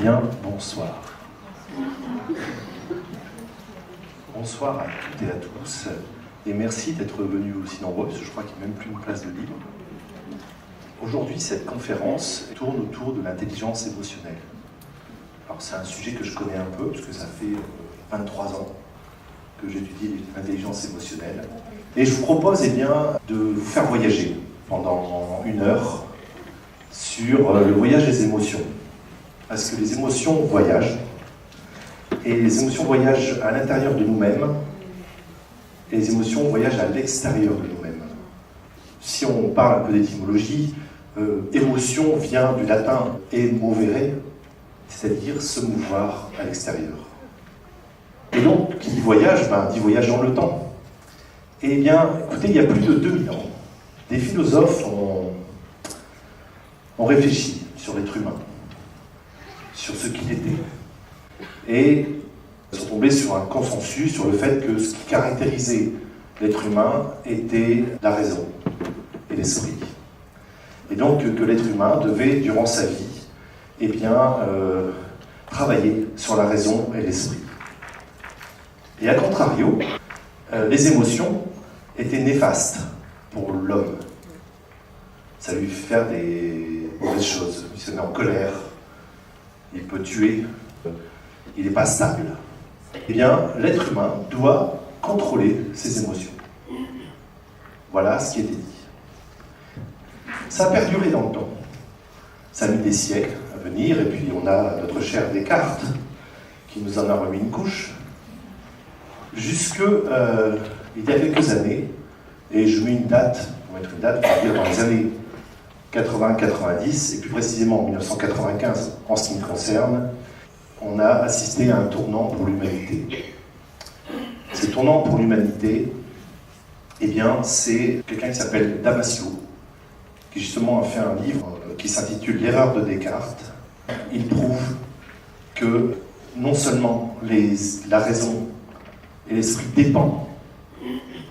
bien, bonsoir. Bonsoir à toutes et à tous, et merci d'être venus aussi nombreux, parce que je crois qu'il n'y a même plus une place de libre. Aujourd'hui, cette conférence tourne autour de l'intelligence émotionnelle. Alors c'est un sujet que je connais un peu, parce que ça fait 23 ans que j'étudie l'intelligence émotionnelle. Et je vous propose de vous faire voyager pendant 1 heure sur le voyage des émotions. Parce que les émotions voyagent, et les émotions voyagent à l'intérieur de nous-mêmes, et les émotions voyagent à l'extérieur de nous-mêmes. Si on parle un peu d'étymologie, émotion vient du latin emovere, c'est-à-dire se mouvoir à l'extérieur. Et donc, qui dit voyage, dit voyage dans le temps. Eh bien, écoutez, il y a plus de 2000 ans, des philosophes ont réfléchi sur l'être humain, sur ce qu'il était. Et ils sont tombés sur un consensus sur le fait que ce qui caractérisait l'être humain était la raison et l'esprit. Et donc que l'être humain devait, durant sa vie, travailler sur la raison et l'esprit. Et à contrario, les émotions étaient néfastes pour l'homme. Ça lui fait faire des mauvaises choses. Il se met en colère, il peut tuer, il n'est pas stable. Eh bien, l'être humain doit contrôler ses émotions. Voilà ce qui était dit. Ça a perduré dans le temps. Ça a mis des siècles à venir, et puis on a notre cher Descartes qui nous en a remis une couche. Jusque il y a quelques années, et je mets une date, on va mettre une date, on va dire dans les années 80-90, et plus précisément en 1995 en ce qui me concerne, on a assisté à un tournant pour l'humanité. Ce tournant pour l'humanité, c'est quelqu'un qui s'appelle Damasio, qui justement a fait un livre qui s'intitule L'erreur de Descartes. Il prouve que non seulement la raison et l'esprit dépendent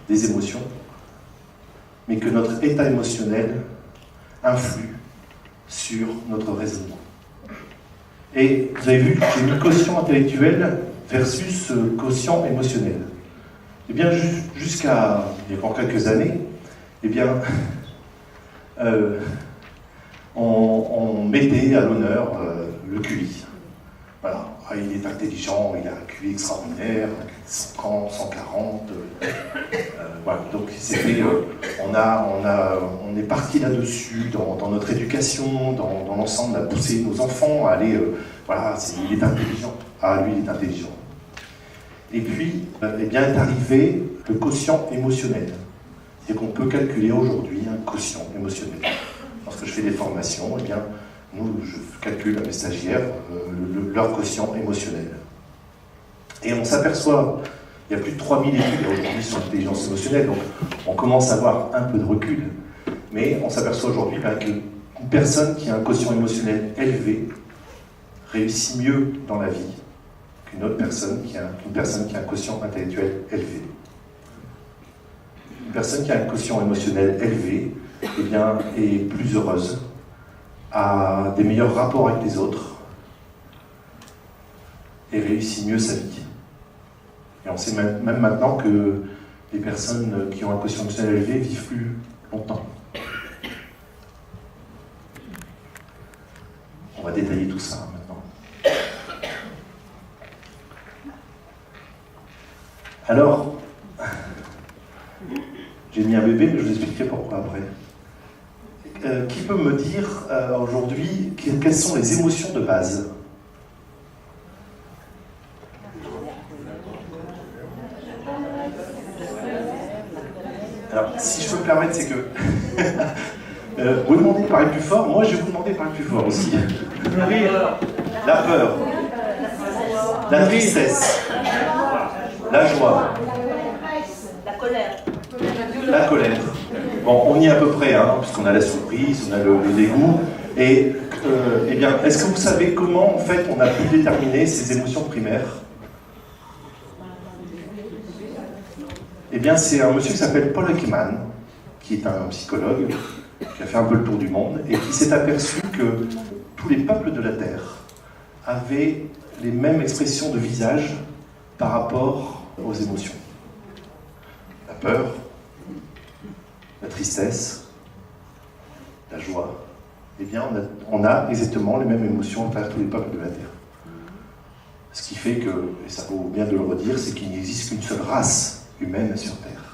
des émotions, mais que notre état émotionnel influe sur notre raisonnement. Et vous avez vu, j'ai mis quotient intellectuel versus quotient émotionnel. Eh bien, jusqu'à il y a encore quelques années, on mettait à l'honneur le QI. Voilà, il est intelligent, il a un QI extraordinaire, 130, 140. Voilà, donc c'était, on est parti là-dessus dans notre éducation, dans l'ensemble, on a poussé nos enfants à aller, il est intelligent. Ah, lui, il est intelligent. Et puis, est arrivé le quotient émotionnel. C'est qu'on peut calculer aujourd'hui un quotient émotionnel. Lorsque je fais des formations, je calcule à mes stagiaires leur quotient émotionnel. Et on s'aperçoit, il y a plus de 3000 études aujourd'hui sur l'intelligence émotionnelle, donc on commence à avoir un peu de recul, mais on s'aperçoit aujourd'hui qu'une personne qui a un quotient émotionnel élevé réussit mieux dans la vie qu'une autre personne qui a un quotient intellectuel élevé. Une personne qui a un quotient émotionnel élevé est plus heureuse, a des meilleurs rapports avec les autres et réussit mieux sa vie. Et on sait même maintenant que les personnes qui ont un quotient émotionnel élevé vivent plus longtemps. On va détailler tout ça maintenant. Alors, j'ai mis un bébé, mais je vous expliquerai pourquoi après. Qui peut me dire aujourd'hui quelles sont les émotions de base ? Alors, si je peux me permettre, c'est que vous demandez de parler plus fort, moi je vais vous demander de parler plus fort aussi. La peur, la tristesse, la joie, la colère. Bon, on y est à peu près, puisqu'on a la surprise, on a le dégoût. Et est-ce que vous savez comment, en fait, on a pu déterminer ces émotions primaires ? C'est un monsieur qui s'appelle Paul Ekman, qui est un psychologue, qui a fait un peu le tour du monde, et qui s'est aperçu que tous les peuples de la Terre avaient les mêmes expressions de visage par rapport aux émotions. La peur, la tristesse, la joie, eh bien on a exactement les mêmes émotions à travers tous les peuples de la Terre. Ce qui fait que, et ça vaut bien de le redire, c'est qu'il n'existe qu'une seule race humaine sur Terre.